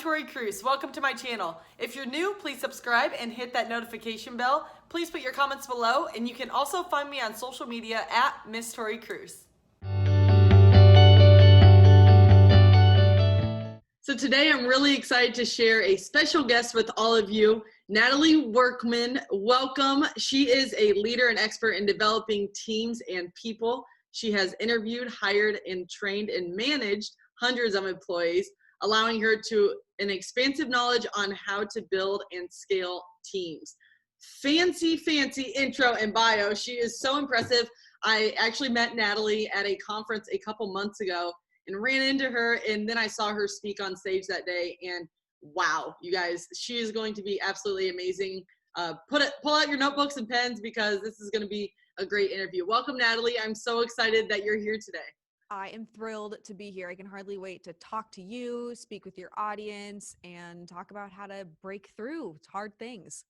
Tori Kruse. Welcome to my channel. If you're new, please subscribe and hit that notification bell. Please put your comments below, and you can also find me on social media at Miss Tori Kruse. So today I'm really excited to share a special guest with all of you, Natalie Workman. Welcome. She is a leader and expert in developing teams and people. She has interviewed, hired, and trained and managed hundreds of employees, allowing her to an expansive knowledge on how to build and scale teams. Fancy intro and bio. She is so impressive. I actually met Natalie at a conference a couple months ago and ran into her, and then I saw her speak on stage that day, and wow, you guys, she is going to be absolutely amazing. Pull out your notebooks and pens because this is going to be a great interview. Welcome, Natalie. I'm so excited that you're here today. I am thrilled to be here. I can hardly wait to talk to you, speak with your audience, and talk about how to break through hard things.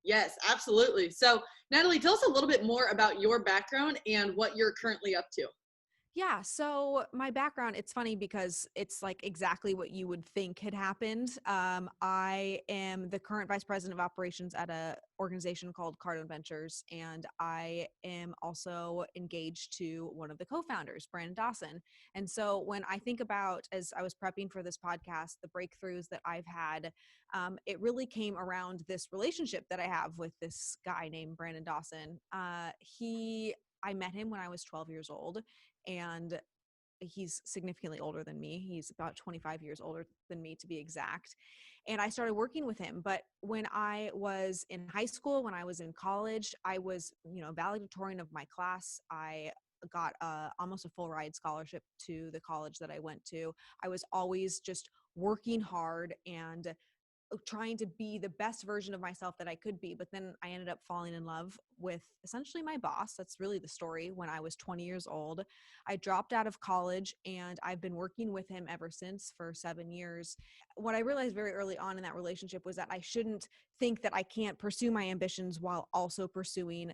Yes, absolutely. So, Natalie, tell us a little bit more about your background and what you're currently up to. Yeah, so my background, it's funny because it's like exactly what you would think had happened. I am the current vice president of operations at a organization called Cardone Ventures, and I am also engaged to one of the co-founders, Brandon Dawson. And so when I think about, as I was prepping for this podcast, the breakthroughs that I've had, it really came around this relationship that I have with this guy named Brandon Dawson. I met him when I was 12 years old, and he's significantly older than me. He's about 25 years older than me, to be exact. And I started working with him. But when I was in high school, when I was in college, I was, valedictorian of my class. I got almost a full ride scholarship to the college that I went to. I was always just working hard and trying to be the best version of myself that I could be. But then I ended up falling in love with essentially my boss. That's really the story. When I was 20 years old, I dropped out of college, and I've been working with him ever since for 7 years. What I realized very early on in that relationship was that I shouldn't think that I can't pursue my ambitions while also pursuing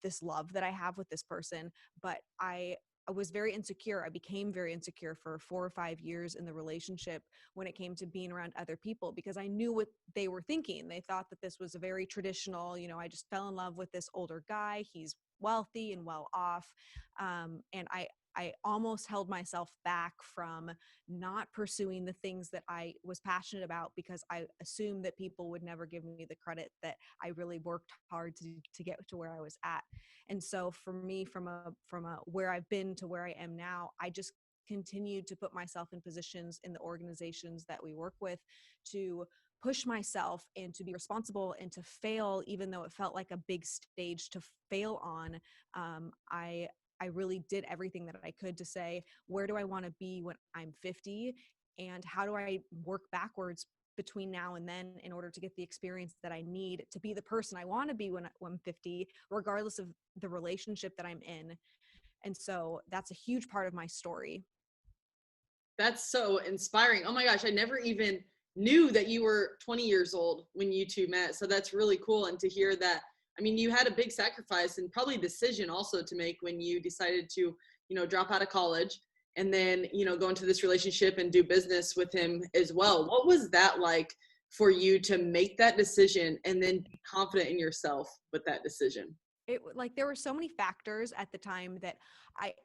this love that I have with this person. But I was very insecure. I became very insecure for 4 or 5 years in the relationship when it came to being around other people, because I knew what they were thinking. They thought that this was a very traditional, I just fell in love with this older guy. He's wealthy and well off. And I almost held myself back from not pursuing the things that I was passionate about, because I assumed that people would never give me the credit that I really worked hard to get to where I was at. And so for me, from a where I've been to where I am now, I just continued to put myself in positions in the organizations that we work with to push myself and to be responsible and to fail, even though it felt like a big stage to fail on. I really did everything that I could to say, where do I want to be when I'm 50? And how do I work backwards between now and then in order to get the experience that I need to be the person I want to be when I'm 50, regardless of the relationship that I'm in. And so that's a huge part of my story. That's so inspiring. Oh my gosh, I never even knew that you were 20 years old when you two met. So that's really cool. And to hear that, I mean, you had a big sacrifice and probably decision also to make when you decided to, drop out of college and then, go into this relationship and do business with him as well. What was that like for you to make that decision and then be confident in yourself with that decision? There were so many factors at the time that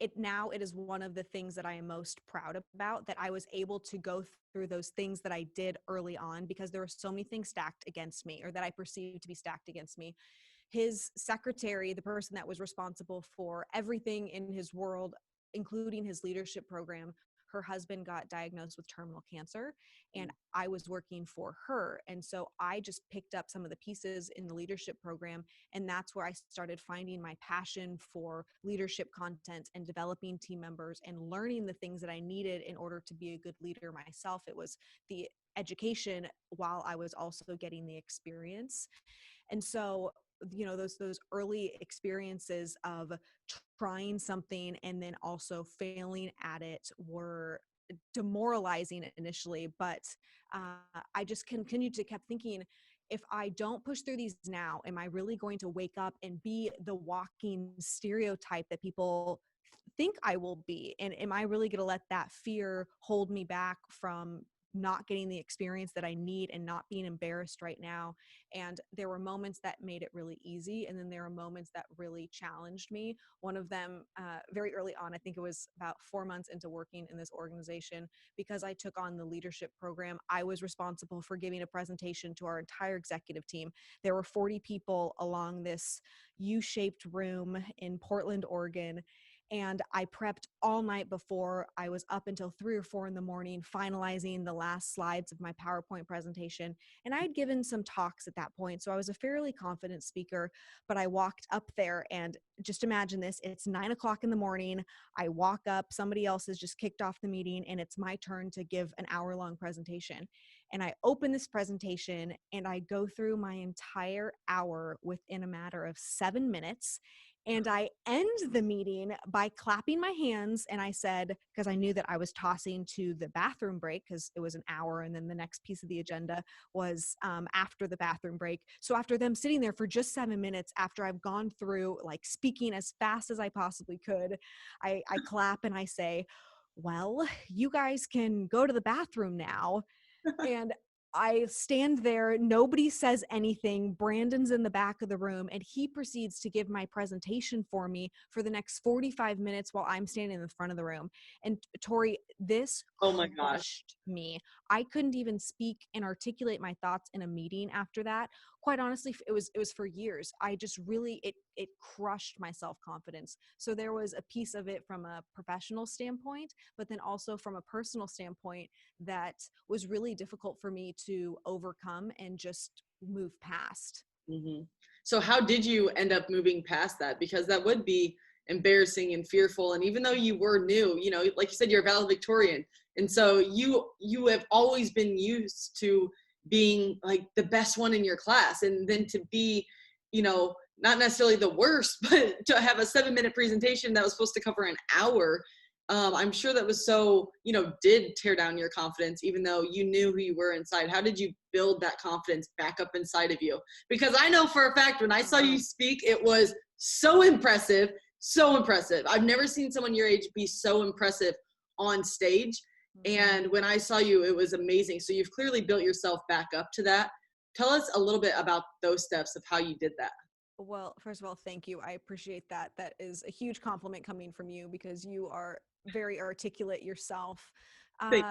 it is one of the things that I am most proud about, that I was able to go through those things that I did early on, because there were so many things stacked against me, or that I perceived to be stacked against me. His secretary, the person that was responsible for everything in his world, including his leadership program, her husband got diagnosed with terminal cancer, and I was working for her. And so I just picked up some of the pieces in the leadership program, and that's where I started finding my passion for leadership content and developing team members and learning the things that I needed in order to be a good leader myself. It was the education while I was also getting the experience. And so those early experiences of trying something and then also failing at it were demoralizing initially, but I just continued to kept thinking, if I don't push through these now, am I really going to wake up and be the walking stereotype that people think I will be? And am I really going to let that fear hold me back from not getting the experience that I need and not being embarrassed right now. And there were moments that made it really easy. And then there were moments that really challenged me. One of them, very early on, I think it was about 4 months into working in this organization, because I took on the leadership program, I was responsible for giving a presentation to our entire executive team. There were 40 people along this U-shaped room in Portland, Oregon. And I prepped all night before. I was up until 3 or 4 in the morning, finalizing the last slides of my PowerPoint presentation. And I had given some talks at that point, so I was a fairly confident speaker, but I walked up there, and just imagine this, it's 9 o'clock in the morning. I walk up, somebody else has just kicked off the meeting, and it's my turn to give an hour-long presentation. And I open this presentation and I go through my entire hour within a matter of 7 minutes. And I end the meeting by clapping my hands. And I said, because I knew that I was tossing to the bathroom break, because it was an hour. And then the next piece of the agenda was after the bathroom break. So after them sitting there for just 7 minutes, after I've gone through like speaking as fast as I possibly could, I clap and I say, well, you guys can go to the bathroom now. And I stand there, nobody says anything. Brandon's in the back of the room, and he proceeds to give my presentation for me for the next 45 minutes while I'm standing in the front of the room. And Tori, this Oh my gosh. crushed me. I couldn't even speak and articulate my thoughts in a meeting after that. Quite honestly, it was for years. I just really, it crushed my self-confidence. So there was a piece of it from a professional standpoint, but then also from a personal standpoint that was really difficult for me to overcome and just move past. Mm-hmm. So how did you end up moving past that? Because that would be embarrassing and fearful. And even though you were new, you know, like you said, you're a valedictorian. And so you have always been used to being like the best one in your class. And then to be, you know, not necessarily the worst, but to have a 7-minute presentation that was supposed to cover an hour, I'm sure that was so, you know, did tear down your confidence, even though you knew who you were inside. How did you build that confidence back up inside of you? Because I know for a fact when I saw you speak, it was so impressive, so impressive. I've never seen someone your age be so impressive on stage. And when I saw you, it was amazing. So you've clearly built yourself back up to that. Tell us a little bit about those steps of how you did that. Well, first of all, thank you. I appreciate that. That is a huge compliment coming from you, because you are very articulate yourself. Thank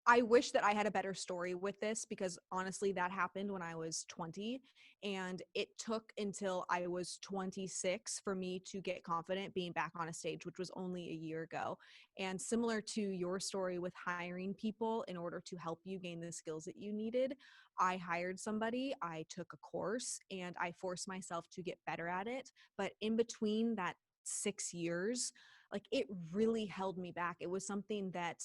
I wish that I had a better story with this, because honestly, that happened when I was 20, and it took until I was 26 for me to get confident being back on a stage, which was only a year ago. And similar to your story with hiring people in order to help you gain the skills that you needed, I hired somebody, I took a course, and I forced myself to get better at it. But in between that 6 years, like, it really held me back. It was something that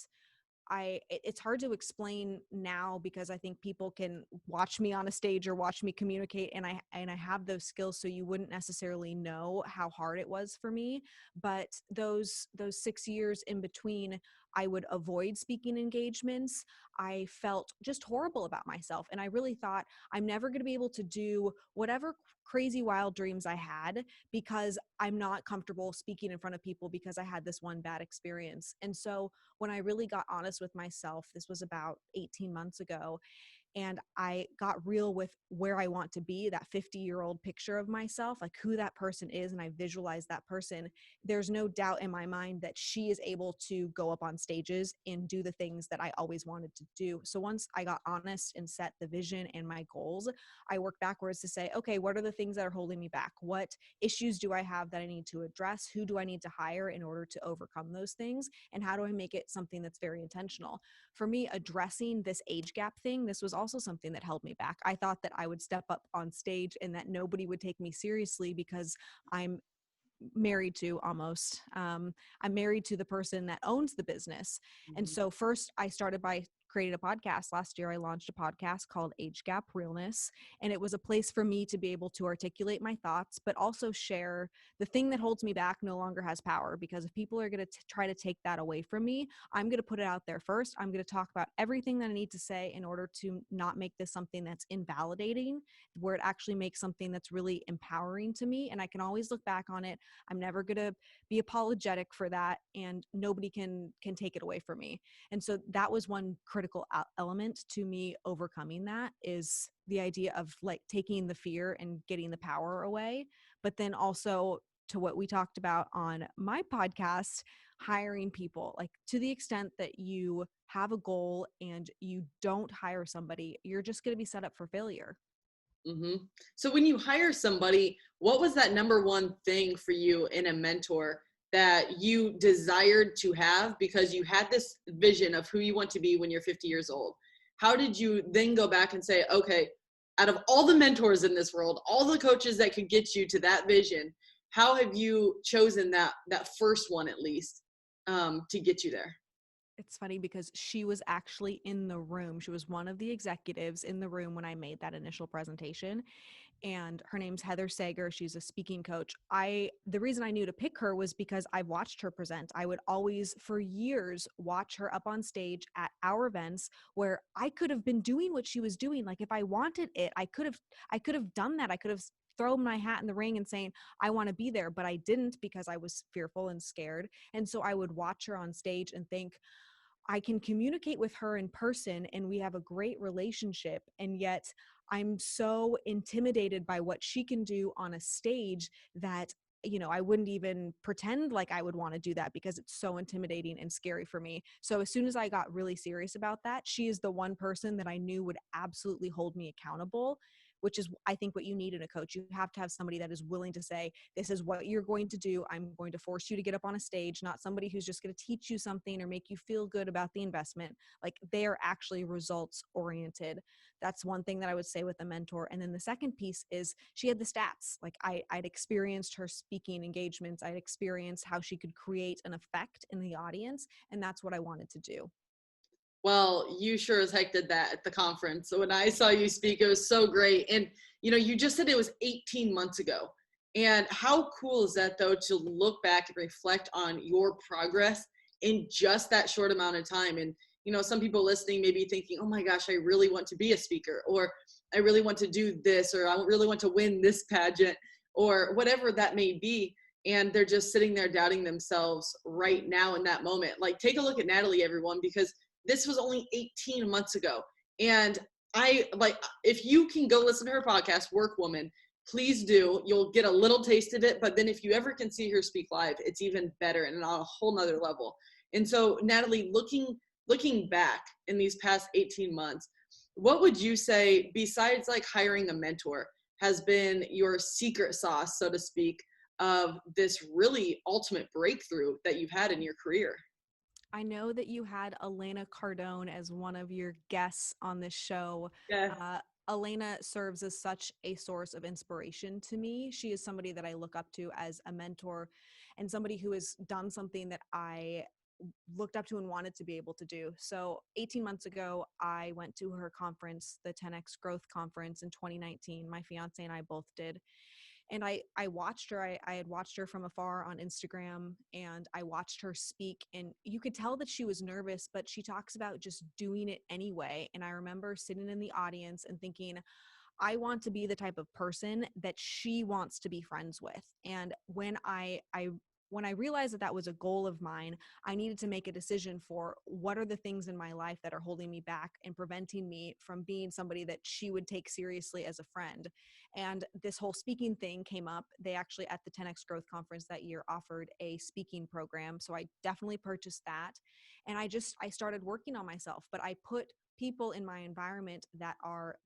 it's hard to explain now, because I think people can watch me on a stage or watch me communicate, and I have those skills, so you wouldn't necessarily know how hard it was for me. But those 6 years in between, I would avoid speaking engagements. I felt just horrible about myself, and I really thought, I'm never going to be able to do whatever crazy wild dreams I had, because I'm not comfortable speaking in front of people, because I had this one bad experience. And so when I really got honest with myself, this was about 18 months ago, and I got real with where I want to be, that 50-year-old picture of myself, like who that person is, and I visualized that person. There's no doubt in my mind that she is able to go up on stages and do the things that I always wanted to do. So once I got honest and set the vision and my goals, I worked backwards to say, okay, what are the things that are holding me back? What issues do I have that I need to address? Who do I need to hire in order to overcome those things? And how do I make it something that's very intentional? For me, addressing this age gap thing, this was also something that held me back. I thought that I would step up on stage and that nobody would take me seriously, because I'm married to I'm married to the person that owns the business. And so first I started by created a podcast. Last year I launched a podcast called Age Gap Realness, and it was a place for me to be able to articulate my thoughts, but also share the thing that holds me back no longer has power. Because if people are going to try to take that away from me, I'm going to put it out there first. I'm going to talk about everything that I need to say in order to not make this something that's invalidating, where it actually makes something that's really empowering to me, and I can always look back on it. I'm never going to be apologetic for that, and nobody can take it away from me. And so that was one critical critical element to me overcoming that is the idea of like taking the fear and getting the power away. But then also to what we talked about on my podcast, hiring people, like to the extent that you have a goal and you don't hire somebody, you're just going to be set up for failure. hmm So when you hire somebody, what was that number one thing for you in a mentor that you desired to have because you had this vision of who you want to be when you're 50 years old? How did you then go back and say, okay, out of all the mentors in this world, all the coaches that could get you to that vision, how have you chosen that first one at least to get you there? It's funny because she was actually in the room. She was one of the executives in the room when I made that initial presentation. And her name's Heather Sager. She's a speaking coach. The reason I knew to pick her was because I watched her present. I would always, for years, watch her up on stage at our events where I could have been doing what she was doing. Like if I wanted it, I could have done that. I could have thrown my hat in the ring and saying, I want to be there, but I didn't because I was fearful and scared. And so I would watch her on stage and think, I can communicate with her in person and we have a great relationship. And yet I'm so intimidated by what she can do on a stage that, I wouldn't even pretend like I would want to do that because it's so intimidating and scary for me. So as soon as I got really serious about that, she is the one person that I knew would absolutely hold me accountable, which is, I think, what you need in a coach. You have to have somebody that is willing to say, this is what you're going to do. I'm going to force you to get up on a stage, not somebody who's just going to teach you something or make you feel good about the investment. Like they are actually results oriented. That's one thing that I would say with a mentor. And then the second piece is she had the stats. Like I'd experienced her speaking engagements. I'd experienced how she could create an effect in the audience. And that's what I wanted to do. Well, you sure as heck did that at the conference. So when I saw you speak, it was so great. And, you just said it was 18 months ago. And how cool is that, though, to look back and reflect on your progress in just that short amount of time? And, some people listening may be thinking, oh my gosh, I really want to be a speaker, or I really want to do this, or I really want to win this pageant, or whatever that may be. And they're just sitting there doubting themselves right now in that moment. Like, take a look at Natalie, everyone, because this was only 18 months ago. And if you can go listen to her podcast, WorkWoman, please do. You'll get a little taste of it. But then if you ever can see her speak live, it's even better and on a whole nother level. And so, Natalie, looking back in these past 18 months, what would you say, besides like hiring a mentor, has been your secret sauce, so to speak, of this really ultimate breakthrough that you've had in your career? I know that you had Elena Cardone as one of your guests on this show. Yeah. Uh, Elena serves as such a source of inspiration to me. She is somebody that I look up to as a mentor and somebody who has done something that I looked up to and wanted to be able to do. So 18 months ago, I went to her conference, the 10X Growth Conference in 2019. My fiance and I both did. And I watched her. I had watched her from afar on Instagram, and I watched her speak, and you could tell that she was nervous, but she talks about just doing it anyway. And I remember sitting in the audience and thinking, I want to be the type of person that she wants to be friends with. And when I realized that that was a goal of mine, I needed to make a decision for what are the things in my life that are holding me back and preventing me from being somebody that she would take seriously as a friend. And this whole speaking thing came up. They actually, at the 10X Growth Conference that year, offered a speaking program. So I definitely purchased that. And I started working on myself, but I put people in my environment that are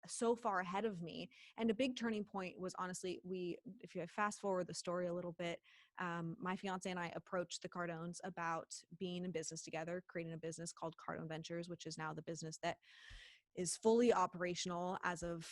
so far ahead of me. And a big turning point was honestly, if you fast forward the story a little bit, my fiance and I approached the Cardones about being in business together, creating a business called Cardone Ventures, which is now the business that is fully operational as of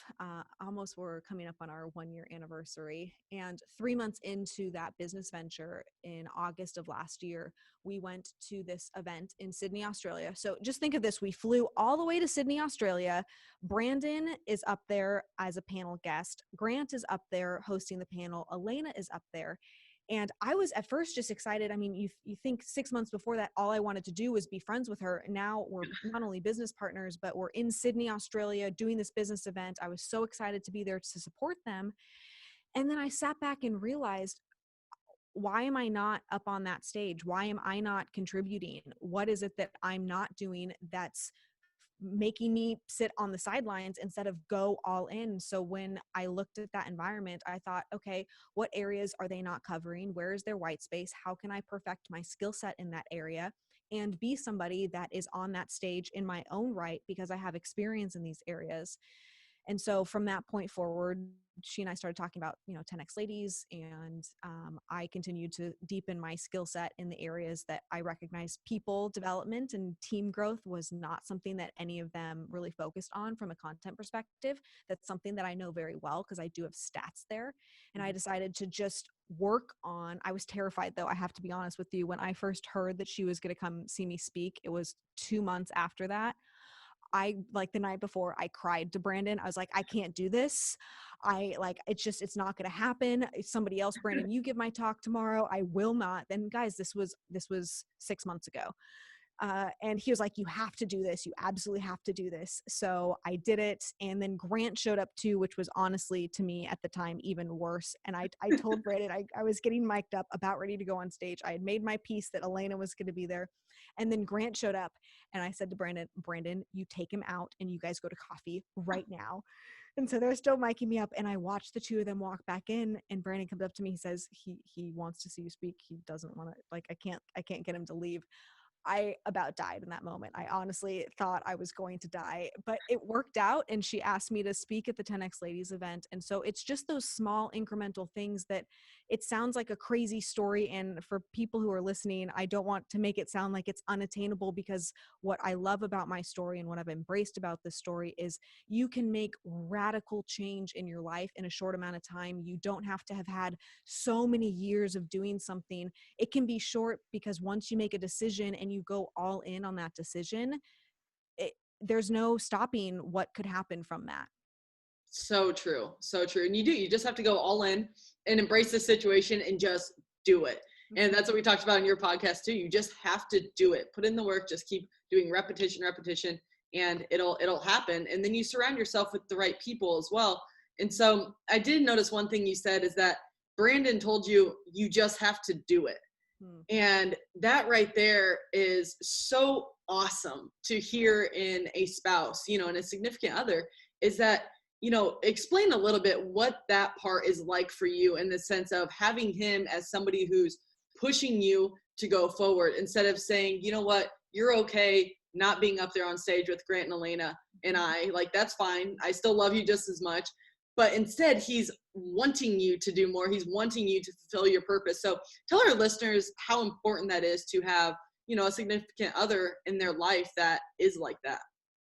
almost, we're coming up on our 1-year anniversary. And 3 months into that business venture in August of last year, we went to this event in Sydney, Australia. So just think of this. We flew all the way to Sydney, Australia. Brandon is up there as a panel guest. Grant is up there hosting the panel. Elena is up there. And I was at first just excited. I mean, you think 6 months before that, all I wanted to do was be friends with her. Now we're not only business partners, but we're in Sydney, Australia, doing this business event. I was so excited to be there to support them. And then I sat back and realized, why am I not up on that stage? Why am I not contributing? What is it that I'm not doing that's making me sit on the sidelines instead of go all in. So when I looked at that environment, I thought, okay, what areas are they not covering? Where is their white space? How can I perfect my skill set in that area and be somebody that is on that stage in my own right because I have experience in these areas? And so from that point forward, she and I started talking about, 10X ladies, and I continued to deepen my skill set in the areas that I recognized people development and team growth was not something that any of them really focused on from a content perspective. That's something that I know very well because I do have stats there. And I decided to just work on, I was terrified though, I have to be honest with you. When I first heard that she was going to come see me speak, it was 2 months after that. I like the night before I cried to Brandon. I was like, I can't do this. It's not going to happen. It's somebody else. Brandon, you give my talk tomorrow. I will not. Then guys, this was 6 months ago. And he was like, you have to do this. You absolutely have to do this. So I did it. And then Grant showed up too, which was honestly to me at the time, even worse. And I told Brandon, I was getting mic'd up about ready to go on stage. I had made my piece that Elena was going to be there. And then Grant showed up and I said to Brandon, you take him out and you guys go to coffee right now. And so they're still miking me up. And I watched the two of them walk back in and Brandon comes up to me. He says, he wants to see you speak. He doesn't want to, I can't get him to leave. I about died in that moment. I honestly thought I was going to die, but it worked out. And she asked me to speak at the 10X Ladies event. And so it's just those small incremental things that it sounds like a crazy story. And for people who are listening, I don't want to make it sound like it's unattainable, because what I love about my story and what I've embraced about this story is you can make radical change in your life in a short amount of time. You don't have to have had so many years of doing something. It can be short because once you make a decision and you go all in on that decision, there's no stopping what could happen from that. So true. So true. And you just have to go all in and embrace the situation and just do it. And that's what we talked about in your podcast too. You just have to do it. Put in the work, just keep doing repetition, and it'll happen. And then you surround yourself with the right people as well. And so I did notice one thing you said is that Brandon told you just have to do it. And that right there is so awesome to hear in a spouse, and a significant other, is that, explain a little bit what that part is like for you in the sense of having him as somebody who's pushing you to go forward instead of saying, you know what, you're okay not being up there on stage with Grant and Elena and I, like, that's fine. I still love you just as much. But instead, he's wanting you to do more. He's wanting you to fulfill your purpose. So tell our listeners how important that is to have, a significant other in their life that is like that.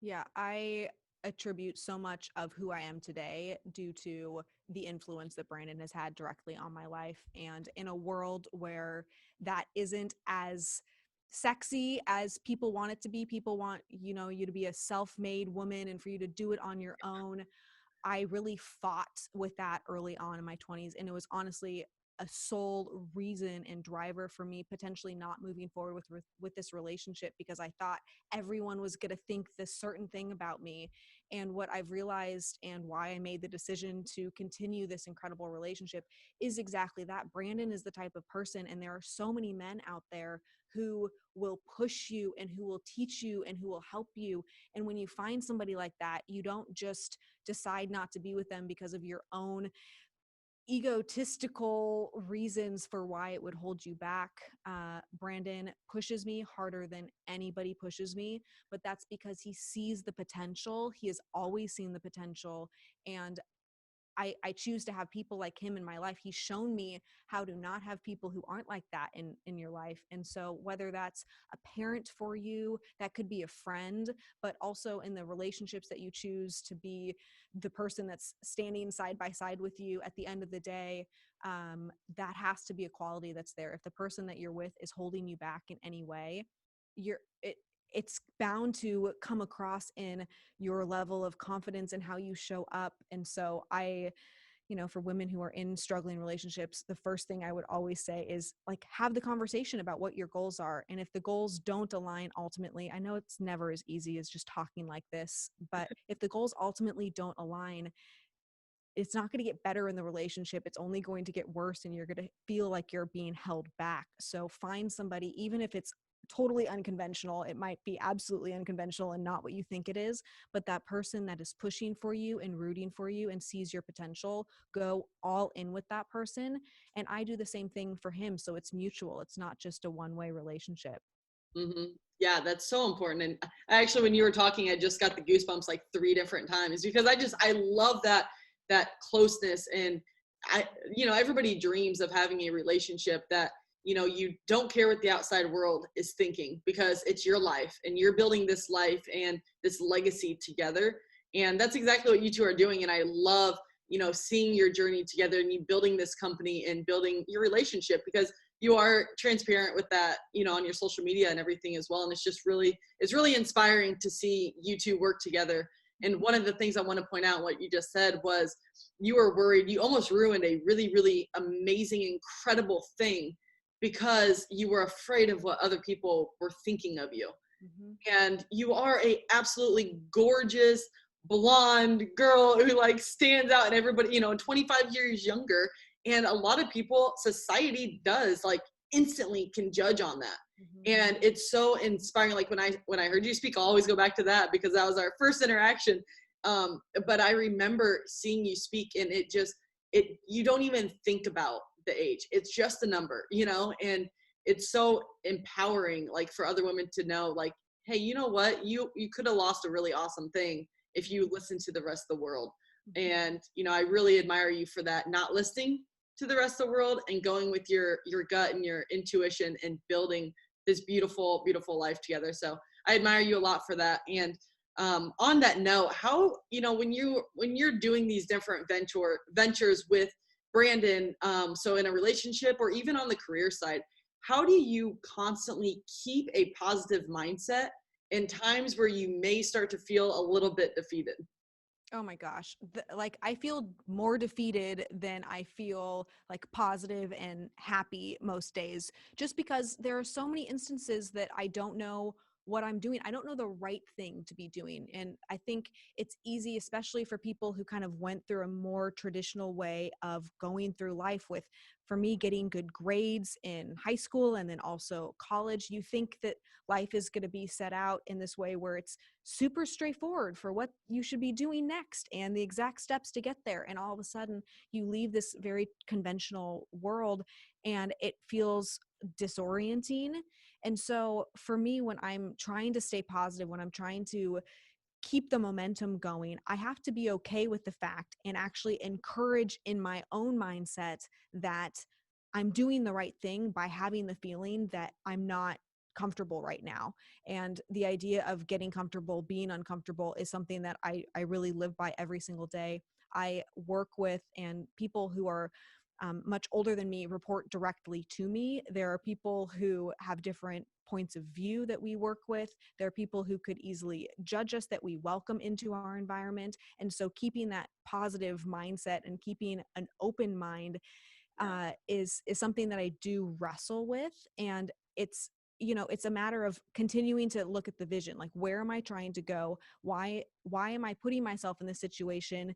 Yeah, I attribute so much of who I am today due to the influence that Brandon has had directly on my life. And in a world where that isn't as sexy as people want it to be, people want, you to be a self-made woman and for you to do it on your own. I really fought with that early on in my 20s. And it was honestly a sole reason and driver for me potentially not moving forward with this relationship, because I thought everyone was going to think this certain thing about me. And what I've realized and why I made the decision to continue this incredible relationship is exactly that. Brandon is the type of person, and there are so many men out there who will push you and who will teach you and who will help you. And when you find somebody like that, you don't just decide not to be with them because of your own egotistical reasons for why it would hold you back. Brandon pushes me harder than anybody pushes me, but that's because he sees the potential. He has always seen the potential. And I choose to have people like him in my life. He's shown me how to not have people who aren't like that in your life. And so whether that's a parent for you, that could be a friend, but also in the relationships that you choose to be the person that's standing side by side with you at the end of the day, that has to be a quality that's there. If the person that you're with is holding you back in any way, it's bound to come across in your level of confidence and how you show up. And so for women who are in struggling relationships, the first thing I would always say is, like, have the conversation about what your goals are. And if the goals don't align ultimately, I know it's never as easy as just talking like this, but if the goals ultimately don't align, it's not going to get better in the relationship. It's only going to get worse, and you're going to feel like you're being held back. So find somebody, even if it's totally unconventional. It might be absolutely unconventional and not what you think it is, but that person that is pushing for you and rooting for you and sees your potential, go all in with that person. And I do the same thing for him. So it's mutual. It's not just a one-way relationship. Hmm. Yeah, that's so important. And I actually, when you were talking, I just got the goosebumps like 3 different times because I love that closeness. And I, everybody dreams of having a relationship that, you don't care what the outside world is thinking because it's your life and you're building this life and this legacy together. And that's exactly what you two are doing. And I love, seeing your journey together and you building this company and building your relationship because you are transparent with that, on your social media and everything as well. And it's really inspiring to see you two work together. And one of the things I want to point out, what you just said was you were worried, you almost ruined a really, really amazing, incredible thing because you were afraid of what other people were thinking of you. Mm-hmm. And you are a absolutely gorgeous blonde girl who like stands out and everybody, 25 years younger. And a lot of people, society does like instantly can judge on that. Mm-hmm. And it's so inspiring. Like when I heard you speak, I'll always go back to that because that was our first interaction. But I remember seeing you speak and you don't even think about the age. It's just a number, and it's so empowering, like for other women to know, like, hey, you know what? You could have lost a really awesome thing if you listen to the rest of the world. And, I really admire you for that, not listening to the rest of the world and going with your gut and your intuition and building this beautiful, beautiful life together. So I admire you a lot for that. And on that note, how, when you're doing these different ventures with Brandon, so in a relationship or even on the career side, how do you constantly keep a positive mindset in times where you may start to feel a little bit defeated? Oh my gosh. Like I feel more defeated than I feel like positive and happy most days, just because there are so many instances that I don't know what I'm doing. I don't know the right thing to be doing. And I think it's easy, especially for people who kind of went through a more traditional way of going through life with, for me, getting good grades in high school and then also college. You think that life is going to be set out in this way where it's super straightforward for what you should be doing next and the exact steps to get there. And all of a sudden you leave this very conventional world and it feels disorienting. And so for me, when I'm trying to stay positive, when I'm trying to keep the momentum going, I have to be okay with the fact and actually encourage in my own mindset that I'm doing the right thing by having the feeling that I'm not comfortable right now. And the idea of getting comfortable, being uncomfortable is something that I really live by every single day. I work with, and people who are much older than me report directly to me. There are people who have different points of view that we work with. There are people who could easily judge us that we welcome into our environment. And so keeping that positive mindset and keeping an open mind is something that I do wrestle with. And it's a matter of continuing to look at the vision. Like, where am I trying to go? Why am I putting myself in this situation?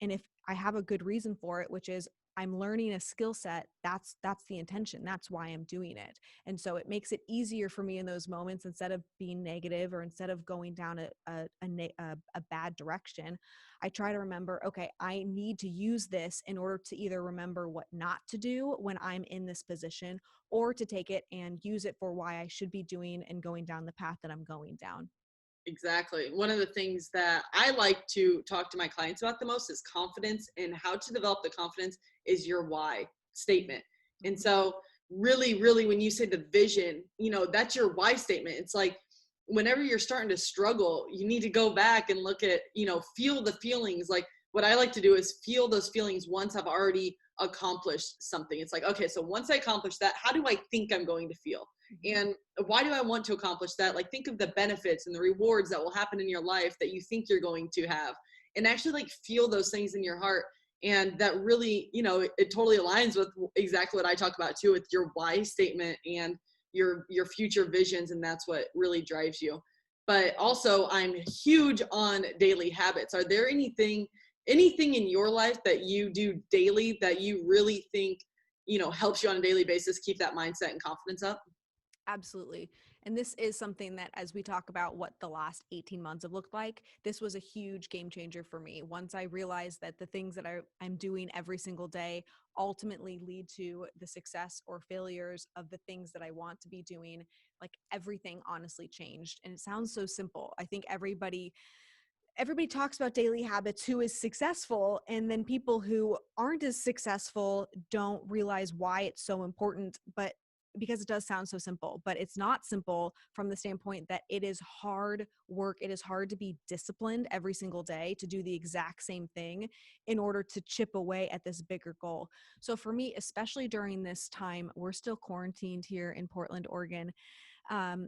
And if I have a good reason for it, which is I'm learning a skill set, that's the intention. That's why I'm doing it. And so it makes it easier for me in those moments, instead of being negative or instead of going down a bad direction. I try to remember, okay, I need to use this in order to either remember what not to do when I'm in this position, or to take it and use it for why I should be doing and going down the path that I'm going down. Exactly. One of the things that I like to talk to my clients about the most is confidence, and how to develop the confidence is your why statement. And so really, really, when you say the vision, that's your why statement. It's like whenever you're starting to struggle, you need to go back and look at, feel the feelings. Like what I like to do is feel those feelings once I've already accomplished something. It's like, okay, so once I accomplish that, how do I think I'm going to feel? And why do I want to accomplish that? Like, think of the benefits and the rewards that will happen in your life that you think you're going to have, and actually like feel those things in your heart. And that really, it totally aligns with exactly what I talk about too, with your why statement and your future visions. And that's what really drives you. But also I'm huge on daily habits. Are there anything in your life that you do daily that you really think, helps you on a daily basis keep that mindset and confidence up? Absolutely. And this is something that, as we talk about what the last 18 months have looked like, this was a huge game changer for me. Once I realized that the things that I'm doing every single day ultimately lead to the success or failures of the things that I want to be doing, like everything honestly changed. And it sounds so simple. I think everybody talks about daily habits who is successful, and then people who aren't as successful don't realize why it's so important. But because it does sound so simple, but it's not simple from the standpoint that it is hard work. It is hard to be disciplined every single day to do the exact same thing in order to chip away at this bigger goal. So for me, especially during this time, we're still quarantined here in Portland, Oregon.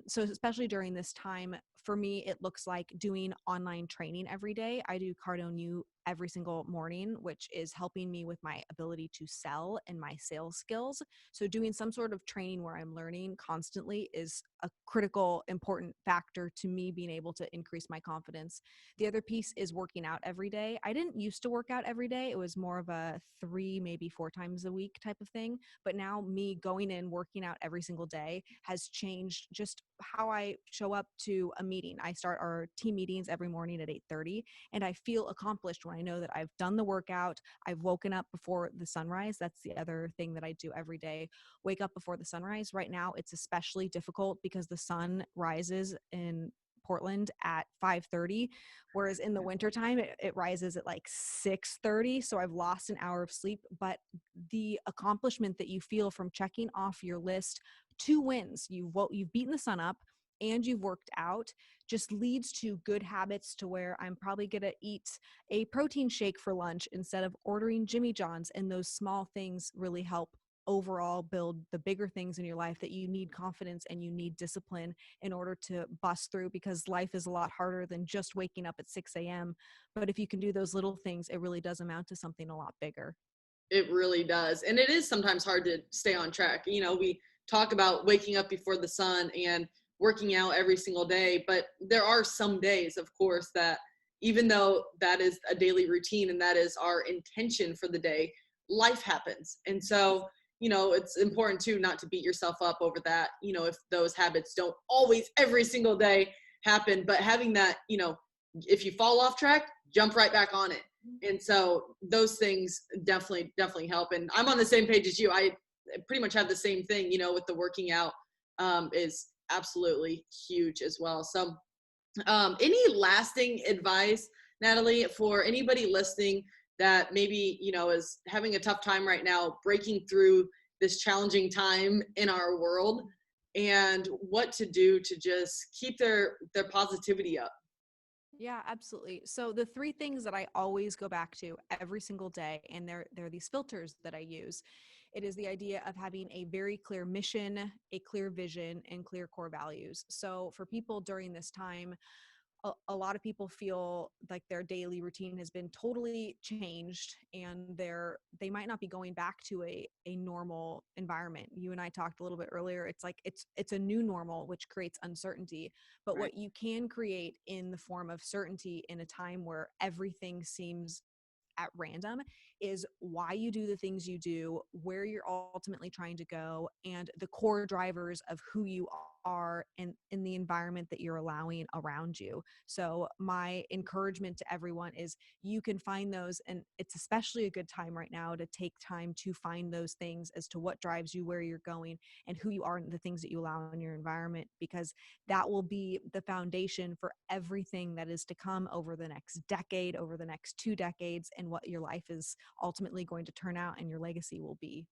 So especially during this time, for me, it looks like doing online training every day. I do Cardone every single morning, which is helping me with my ability to sell and my sales skills. So doing some sort of training where I'm learning constantly is a critical, important factor to me being able to increase my confidence. The other piece is working out every day. I didn't used to work out every day. It was more of a 3, maybe 4 times a week type of thing. But now me going in, working out every single day has changed just how I show up to a meeting. I start our team meetings every morning at 8:30, and I feel accomplished when I know that I've done the workout. I've woken up before the sunrise. That's the other thing that I do every day. Wake up before the sunrise. Right now, it's especially difficult because the sun rises in Portland at 5:30, whereas in the wintertime it rises at like 6:30. So I've lost an hour of sleep, but the accomplishment that you feel from checking off your list 2 wins, you've beaten the sun up and you've worked out, just leads to good habits to where I'm probably going to eat a protein shake for lunch instead of ordering Jimmy John's. And those small things really help overall build the bigger things in your life that you need confidence and you need discipline in order to bust through, because life is a lot harder than just waking up at 6 a.m. But if you can do those little things, it really does amount to something a lot bigger. It really does. And it is sometimes hard to stay on track. We talk about waking up before the sun and working out every single day, but there are some days, of course, that even though that is a daily routine and that is our intention for the day, life happens. And so, it's important too not to beat yourself up over that, if those habits don't always every single day happen, but having that, if you fall off track, jump right back on it. And so those things definitely help. And I'm on the same page as you. I pretty much have the same thing, with the working out, is absolutely huge as well. So any lasting advice, Natalie, for anybody listening that maybe, is having a tough time right now, breaking through this challenging time in our world, and what to do to just keep their positivity up? Yeah, absolutely. So the 3 things that I always go back to every single day, and they're these filters that I use. It is the idea of having a very clear mission, a clear vision, and clear core values. So for people during this time, a lot of people feel like their daily routine has been totally changed, and they might not be going back to a normal environment. You and I talked a little bit earlier. It's like it's a new normal, which creates uncertainty. But Right. what you can create in the form of certainty in a time where everything seems at random is why you do the things you do, where you're ultimately trying to go, and the core drivers of who you are and in the environment that you're allowing around you. So my encouragement to everyone is you can find those, and it's especially a good time right now to take time to find those things as to what drives you, where you're going, and who you are, and the things that you allow in your environment, because that will be the foundation for everything that is to come over the next decade, over the next 2 decades, and what your life is ultimately going to turn out and your legacy will be.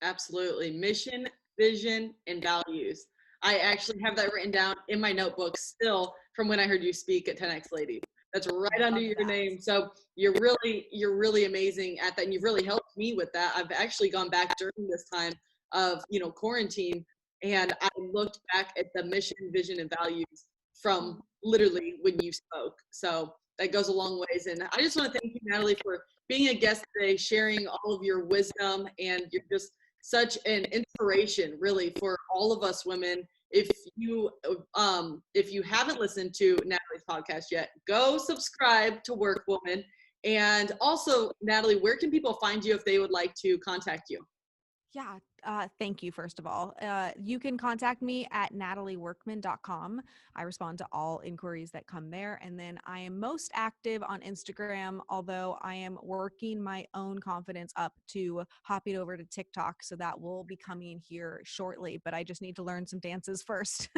Absolutely. Mission, vision, and values. I actually have that written down in my notebook still from when I heard you speak at 10X Ladies. That's right under Love your that. name. So you're really amazing at that. And you've really helped me with that. I've actually gone back during this time of, quarantine, and I looked back at the mission, vision, and values from literally when you spoke. So that goes a long ways. And I just want to thank you, Natalie, for being a guest today, sharing all of your wisdom, and you're just such an inspiration really for all of us women. If you haven't listened to Natalie's podcast yet, go subscribe to WorkWoman. And also, Natalie, where can people find you if they would like to contact you? Yeah, Thank you, first of all. You can contact me at natalieworkman.com. I respond to all inquiries that come there. And then I am most active on Instagram, although I am working my own confidence up to hopping over to TikTok. So that will be coming here shortly, but I just need to learn some dances first.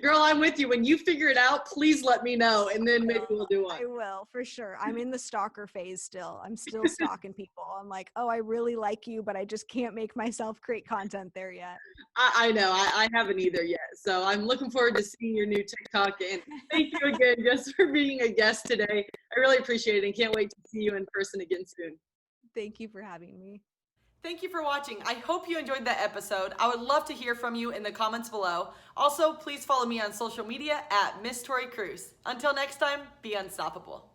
Girl, I'm with you. When you figure it out, please let me know, and then maybe we'll do one. I will, for sure. I'm in the stalker phase still. I'm still stalking people. I'm like, oh, I really like you, but I just can't make myself create content there yet. I know. I haven't either yet. So I'm looking forward to seeing your new TikTok. And thank you again just for being a guest today. I really appreciate it and can't wait to see you in person again soon. Thank you for having me. Thank you for watching. I hope you enjoyed that episode. I would love to hear from you in the comments below. Also, please follow me on social media at Miss Tori Kruse. Until next time, be unstoppable.